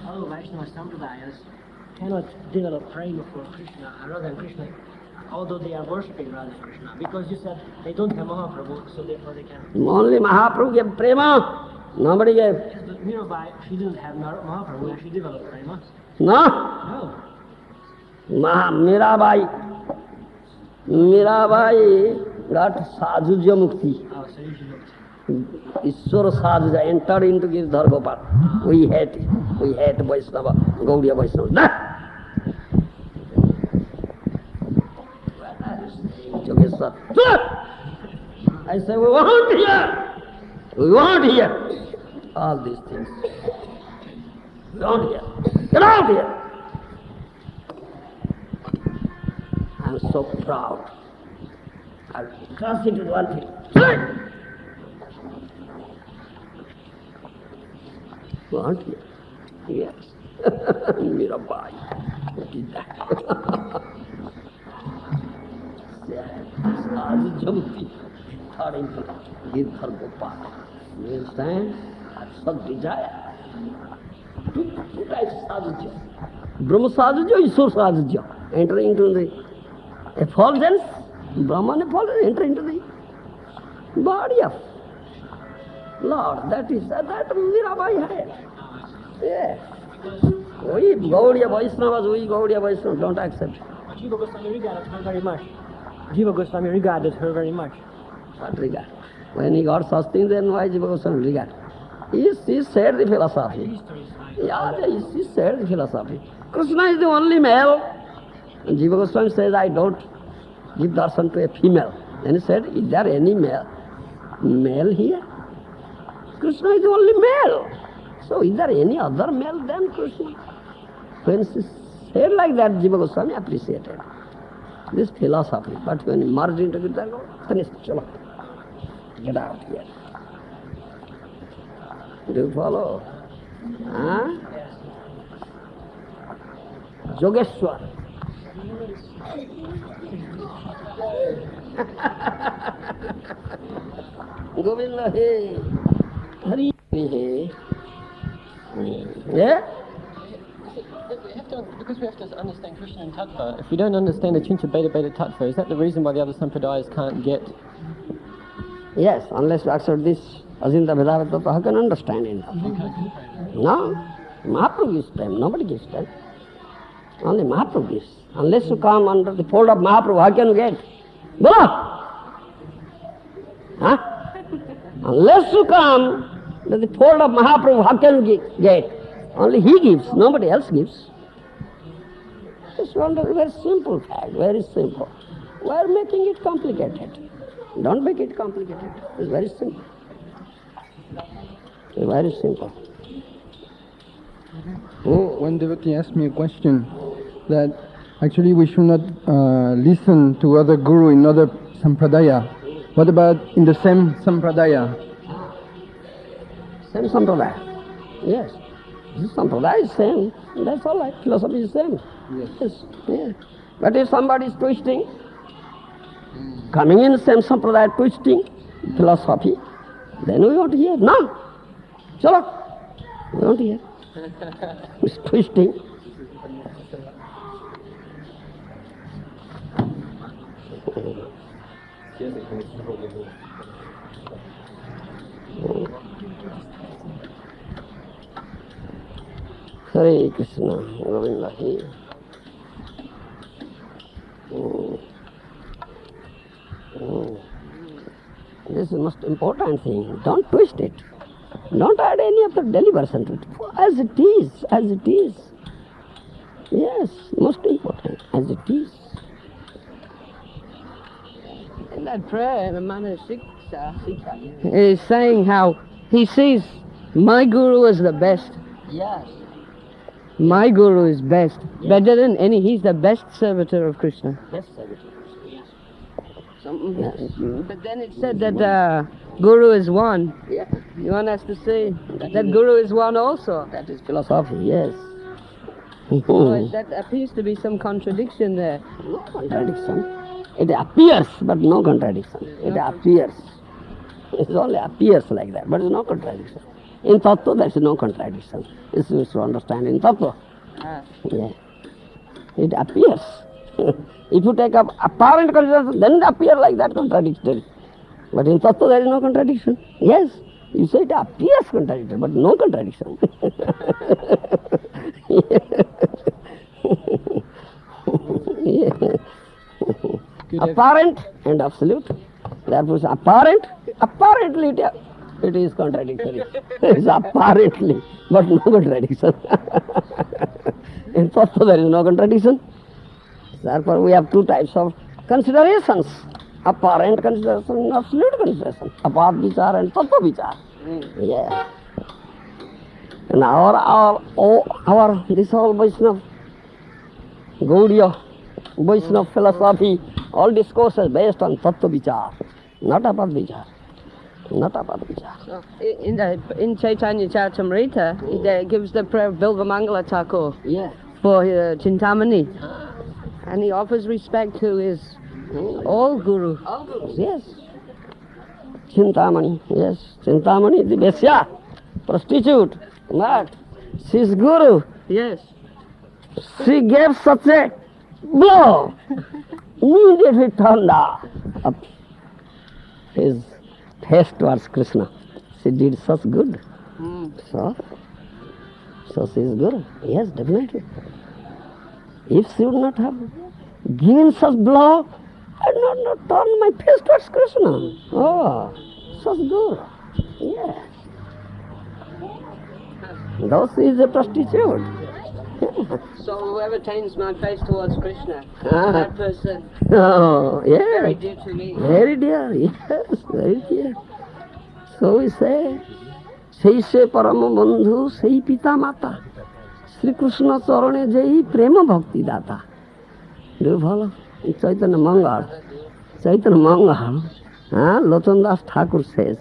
all Vaishnava Sampradayas cannot develop prema for Krishna, Radha and Krishna, although they are worshipping Radha and Krishna, because you said they don't have Mahaprabhu, so therefore they cannot. Only Mahaprabhu gave prema. Nobody gave. Yes, but Mirabai, she didn't have Mahaprabhu, and she developed prema. No? No. Mirabai got sayujya-mukti. Oh, sayujya-mukti. Ishwara Sadhuja entered into Girdhar Gopal. We hate Vaishnava, Gaudiya Vaishnava. Nah! Jogeshwar. I say, we want here all these things. We want here. Get out here. I'm so proud. I'll trust into one thing. Want here? Yes. Mirabai did that. Sayujya-mukti third into Girdhar Gopal. You understand? That's such desire. Two types of sayujya. Brahma sayujya, Ishwar sayujya. Enter into the effulgence, Brahman effulgence, enter into the body of Lord. That Mirabai had. Yes. We Gaudiya Vaishnavas, don't accept. Jiva Goswami regarded her very much. Jiva Goswami regarded her very much. What regard? When he got such things, then why Jiva Goswami regard? He said the philosophy. Yeah, he said the philosophy. Krishna is the only male. And Jiva Goswami says, I don't give darshan to a female. Then he said, is there any male here? Krishna is the only male. So is there any other male than Krishna? When she said like that, Jiva Goswami appreciated this philosophy. But when he merged into it, then finished. Get out here. Do you follow? Huh? Yogeshwar. Govinda he. Hari he. Yeah? Because we have to understand Krishna and Tattva. If we don't understand the Chincha Beta Beta Tattva, is that the reason why the other Sampradayas can't get? Yes, unless you accept this Ajinta Vedanta Tattva, how can you understand it? No. Mahaprabhu gives time, nobody gives time. Only Mahaprabhu gives. Unless you come under the fold of Mahaprabhu, how can you get? Bolo! Huh? Unless you come under the fold of Mahaprabhu, how can you get? Only he gives, nobody else gives. It's a very simple fact, very simple. We are making it complicated. Don't make it complicated. It's very simple. It's very simple. One devotee asked me a question that actually we should not listen to other guru in other sampradaya. What about in the same sampradaya? Same sampradaya. Yes. This sampradaya is same. That's all right. Philosophy is same. Yes. Yeah. But if somebody is twisting, coming in same sampradaya, twisting philosophy, then we want to hear. No. Chalo. We want to hear. It's twisting. Hare Krishna, Govinda He. This is the most important thing. Don't twist it. Don't add any of the deliberation to it. As it is, as it is. Yes, most important, as it is. In that prayer, the Mana Siksha is saying how he sees my guru as the best. Yes. My guru is best, better than any. He's the best servitor of Krishna. Best servitor. Yes. But then it said that guru is one. Yeah. You want us to say that guru is one also? That is philosophy, yes. So that appears to be some contradiction there. No contradiction. It appears, but no contradiction. It appears. It only appears like that, but it's no contradiction. In tattva there is no contradiction. This is to understand in tattva. Yeah. It appears. If you take up apparent contradiction, then it appears like that contradictory. But in tattva there is no contradiction. Yes, you say it appears contradictory, but no contradiction. Apparent and absolute. Therefore, apparently it is contradictory. It's apparently, but no contradiction. In tattva there is no contradiction. Therefore, we have two types of considerations: apparent consideration and absolute consideration. Apart vichar and tattva vichar. Yeah. And our this whole Vaishnava, Gaudiya, Vaishnava philosophy, all discourses based on tattva vichar, not apart vichar. Not apart vichar. So, in Chaitanya Charitamrita, it gives the prayer of Bilva Mangala Thakur Yeah. for Chintamani. And he offers respect to his all guru. All gurus, yes. Chintamani, yes. Chintamani, the Vesya, prostitute, but she's guru. Yes. She gave such a blow, immediately turned up his face towards Krishna. She did such good. So she is guru. Yes, definitely. If she would not have given such blow, I would not turn my face towards Krishna. Oh, such guru. Yes. Though she is a prostitute. So whoever turns my face towards Krishna, that person Oh, yes. very dear to me. Very dear, yes, very dear. So we say, sei se parama bandhu, sei pita mata. Sri Krishna charane jai prema bhakti data. Do you follow? In Chaitanya Mangal, Lochon Das Thakur says,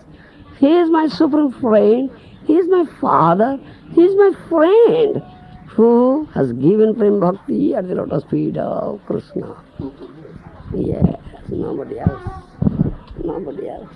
he is my supreme friend, he is my father, he is my friend, who has given prema bhakti at the lotus feet of Krishna. Yes, nobody else. Nobody else.